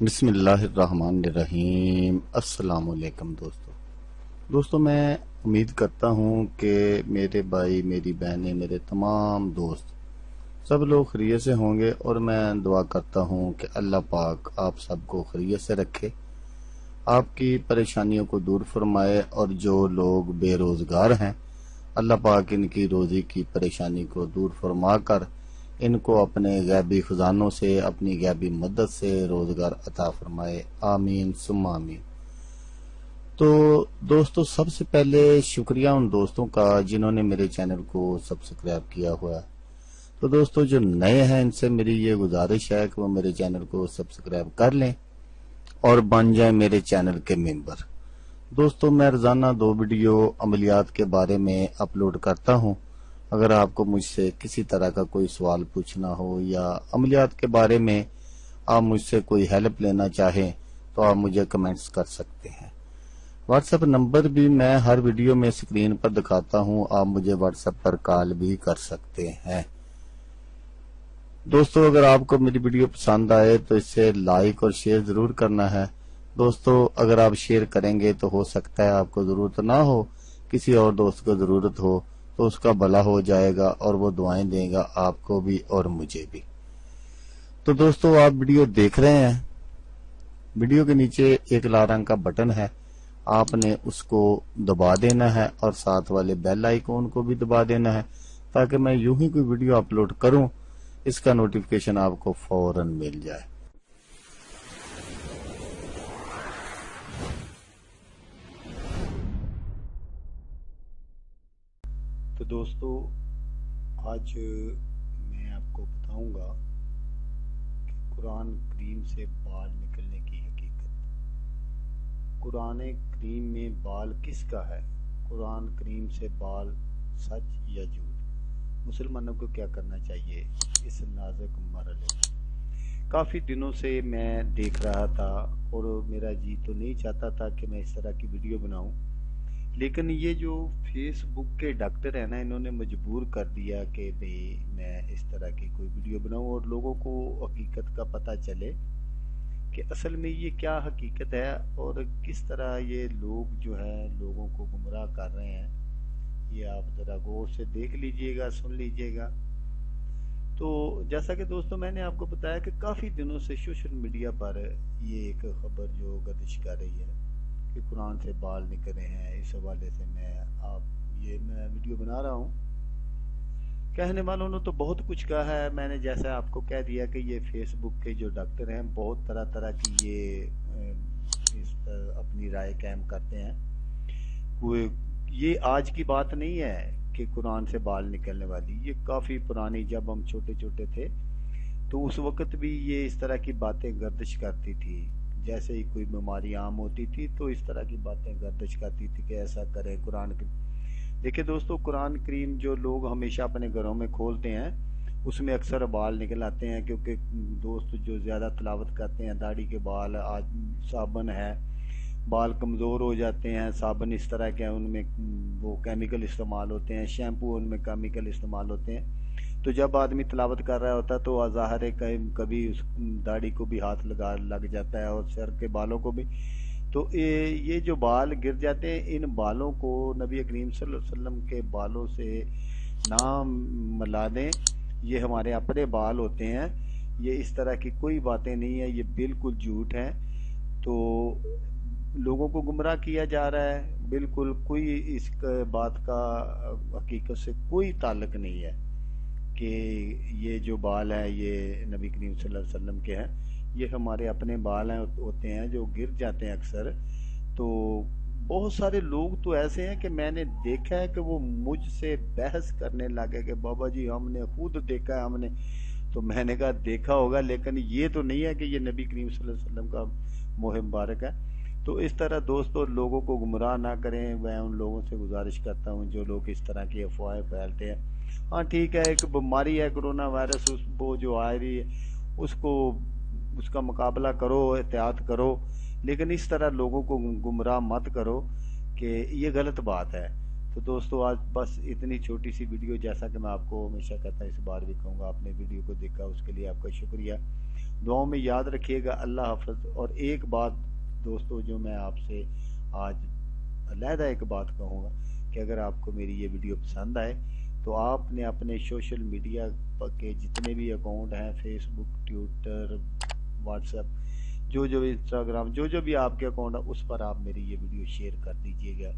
بسم اللہ الرحمن الرحیم۔ السلام علیکم دوستو میں امید کرتا ہوں کہ میرے بھائی، میری بہنیں، میرے تمام دوست سب لوگ خیریت سے ہوں گے، اور میں دعا کرتا ہوں کہ اللہ پاک آپ سب کو خیریت سے رکھے، آپ کی پریشانیوں کو دور فرمائے، اور جو لوگ بے روزگار ہیں اللہ پاک ان کی روزی کی پریشانی کو دور فرما کر ان کو اپنے غیبی خزانوں سے، اپنی غیبی مدد سے روزگار عطا فرمائے، آمین ثم آمین۔ تو دوستو، سب سے پہلے شکریہ ان دوستوں کا جنہوں نے میرے چینل کو سبسکرائب کیا ہوا ہے۔ تو دوستو جو نئے ہیں، ان سے میری یہ گزارش ہے کہ وہ میرے چینل کو سبسکرائب کر لیں اور بن جائیں میرے چینل کے ممبر۔ دوستو میں روزانہ 2 ویڈیو عملیات کے بارے میں اپلوڈ کرتا ہوں۔ اگر آپ کو مجھ سے کسی طرح کا کوئی سوال پوچھنا ہو یا عملیات کے بارے میں آپ مجھ سے کوئی ہیلپ لینا چاہیں تو آپ مجھے کمنٹس کر سکتے ہیں۔ واٹس ایپ نمبر بھی میں ہر ویڈیو میں اسکرین پر دکھاتا ہوں، آپ مجھے واٹس ایپ پر کال بھی کر سکتے ہیں۔ دوستو اگر آپ کو میری ویڈیو پسند آئے تو اسے لائک اور شیئر ضرور کرنا ہے۔ دوستو اگر آپ شیئر کریں گے تو ہو سکتا ہے آپ کو ضرورت نہ ہو، کسی اور دوست کو ضرورت ہو تو اس کا بھلا ہو جائے گا اور وہ دعائیں دے گا آپ کو بھی اور مجھے بھی۔ تو دوستو آپ ویڈیو دیکھ رہے ہیں، ویڈیو کے نیچے ایک لال رنگ کا بٹن ہے، آپ نے اس کو دبا دینا ہے اور ساتھ والے بیل آئیکن کو بھی دبا دینا ہے تاکہ میں یوں ہی کوئی ویڈیو اپلوڈ کروں اس کا نوٹیفیکیشن آپ کو فوراً مل جائے۔ تو دوستو آج میں آپ کو بتاؤں گا کہ قرآن کریم سے بال نکلنے کی حقیقت۔ قرآن کریم میں بال کس کا ہے؟ قرآن کریم سے بال سچ یا جھوٹ؟ مسلمانوں کو کیا کرنا چاہیے اس نازک مرحلے میں؟ کافی دنوں سے میں دیکھ رہا تھا اور میرا جی تو نہیں چاہتا تھا کہ میں اس طرح کی ویڈیو بناؤں، لیکن یہ جو فیس بک کے ڈاکٹر ہیں نا، انہوں نے مجبور کر دیا کہ بھئی میں اس طرح کی کوئی ویڈیو بناؤں اور لوگوں کو حقیقت کا پتہ چلے کہ اصل میں یہ کیا حقیقت ہے اور کس طرح یہ لوگ جو ہے لوگوں کو گمراہ کر رہے ہیں۔ یہ آپ ذرا غور سے دیکھ لیجئے گا، سن لیجئے گا۔ تو جیسا کہ دوستو میں نے آپ کو بتایا کہ کافی دنوں سے سوشل میڈیا پر یہ ایک خبر جو گردش کر رہی ہے کہ قرآن سے بال نکل رہے ہیں، اس حوالے سے میں ویڈیو بنا رہا ہوں۔ کہنے والوں نے تو بہت کچھ کہا ہے، میں نے جیسا آپ کو کہہ دیا کہ یہ فیس بک کے جو ڈاکٹر ہیں بہت طرح طرح کی اس پر اپنی رائے قائم کرتے ہیں۔ یہ آج کی بات نہیں ہے کہ قرآن سے بال نکلنے والی، یہ کافی پرانی، جب ہم چھوٹے چھوٹے تھے تو اس وقت بھی یہ اس طرح کی باتیں گردش کرتی تھی۔ جیسے ہی کوئی بیماری عام ہوتی تھی تو اس طرح کی باتیں گردش کرتی تھی کہ ایسا کریں قرآن کریم۔ دیکھیں دوستو، قرآن کریم جو لوگ ہمیشہ اپنے گھروں میں کھولتے ہیں اس میں اکثر بال نکل آتے ہیں، کیونکہ دوست جو زیادہ تلاوت کرتے ہیں داڑھی کے بال، آج صابن ہے، بال کمزور ہو جاتے ہیں، صابن اس طرح کے ان میں وہ کیمیکل استعمال ہوتے ہیں، شیمپو ان میں کیمیکل استعمال ہوتے ہیں، تو جب آدمی تلاوت کر رہا ہوتا ہے تو ظاہر ہے کبھی اس داڑھی کو بھی ہاتھ لگ جاتا ہے اور سر کے بالوں کو بھی۔ تو یہ جو بال گر جاتے ہیں، ان بالوں کو نبی کریم صلی اللہ علیہ وسلم کے بالوں سے نہ ملا دیں، یہ ہمارے اپنے بال ہوتے ہیں، یہ اس طرح کی کوئی باتیں نہیں ہیں، یہ بالکل جھوٹ ہے۔ تو لوگوں کو گمراہ کیا جا رہا ہے، بالکل کوئی اس بات کا حقیقت سے کوئی تعلق نہیں ہے کہ یہ جو بال ہیں یہ نبی کریم صلی اللہ علیہ وسلم کے ہیں، یہ ہمارے اپنے بال ہوتے ہیں جو گر جاتے ہیں اکثر۔ تو بہت سارے لوگ تو ایسے ہیں کہ میں نے دیکھا ہے کہ وہ مجھ سے بحث کرنے لگے کہ بابا جی ہم نے خود دیکھا ہے، ہم نے، تو میں نے کہا دیکھا ہوگا لیکن یہ تو نہیں ہے کہ یہ نبی کریم صلی اللہ علیہ وسلم کا موہ مبارک ہے۔ تو اس طرح دوستو لوگوں کو گمراہ نہ کریں، میں ان لوگوں سے گزارش کرتا ہوں جو لوگ اس طرح کی افواہیں پھیلتے ہیں۔ ہاں ٹھیک ہے، ایک بیماری ہے کرونا وائرس، وہ جو آ رہی ہے اس کا مقابلہ کرو، احتیاط کرو، لیکن اس طرح لوگوں کو گمراہ مت کرو کہ یہ غلط بات ہے۔ تو دوستوں آج بس اتنی چھوٹی سی ویڈیو، جیسا کہ میں آپ کو ہمیشہ کہتا ہوں، اس بار بھی کہوں گا، آپ نے ویڈیو کو دیکھا اس کے لیے آپ کا شکریہ، دعاؤں میں یاد رکھیے گا۔ اللہ حافظ۔ اور ایک بات دوستوں جو میں آپ سے آج علیحدہ ایک بات کہوں گا کہ اگر آپ کو میری یہ ویڈیو پسند آئے تو آپ نے اپنے سوشل میڈیا کے جتنے بھی اکاؤنٹ ہیں، فیس بک، ٹویٹر، واٹس ایپ، جو انسٹاگرام، جو بھی آپ کے اکاؤنٹ ہے، اس پر آپ میری یہ ویڈیو شیئر کر دیجئے گا۔